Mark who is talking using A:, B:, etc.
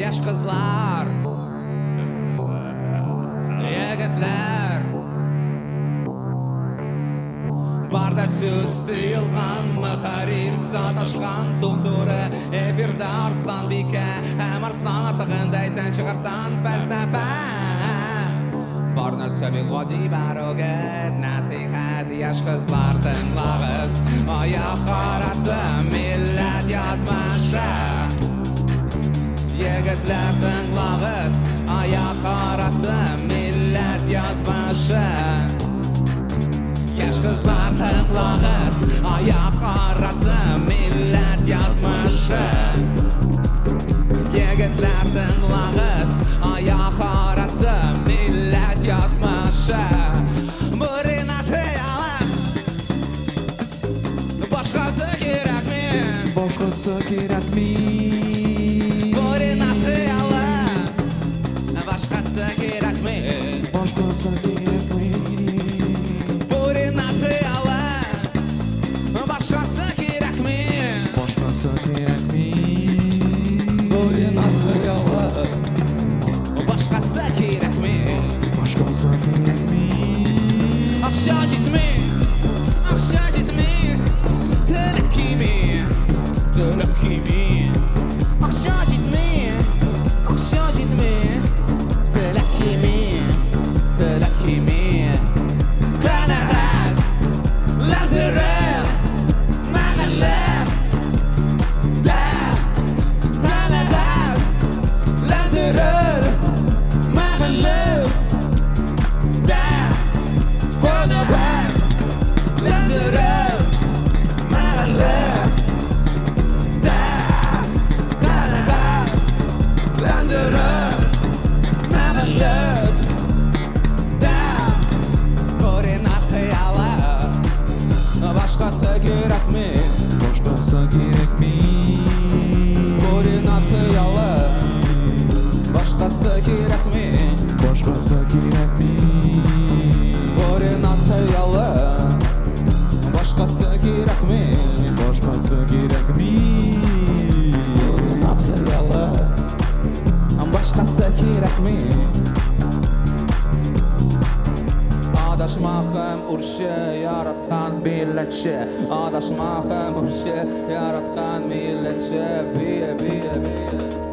A: yaş kızlar, yigitler, barda söz sıyılğanmı, harir sataşqan tupturu, efirde arslan bike, hem arslan artığındaysan çıkarsan felsefe. Barna söbi godi baroget, nasihat yaş kızlar tınlağız, ayak arası millet yazmaşı. Yigitler tınlağız, ayak arası millet yazmaşı. Yaş kızlar tınlağız, ayak arası millet yazmaşı. Yigitler tınlağız, ayak arası millet yazmaşı. Birini atayalım, başkası gerek mi?
B: Başkası gerek mi?
A: Birini atayalım, başkası gerek mi?
B: Başkası gerek mi?
A: Birini atayalım, başkası gerek mi?
B: Başkası gerek mi?
A: Birini atayalım, başkası gerek mi?
B: Başkası gerek mi?
A: Akşa gitme, akşa gitme. Tülüp kimi, tülüp kimi. Akşa gitme, akşa gitme. Tülüp kimi, tülüp kimi. Kanaat, landırar, mağalar. Da, kanaat, landırar, mağalar. Da, kanaat, landırar, mağalar. Da, kanaat, landırar, mağalar. Da, koordinat hıyalı, başkası gerek mi?
B: Başkası gerek mi?
A: Koordinat hıyalı, başkası gerek mi?
B: Başkası gerek mi?
A: Koordinat hıyalı, başkası gerek mi?
B: Başkası gerek mi?
A: Koordinat hıyalı, başkası gerek mi? Adaşmağım urşu yaratkan milletçi, adaşmağım urşu yaratkan milletçi. Biye biye biye.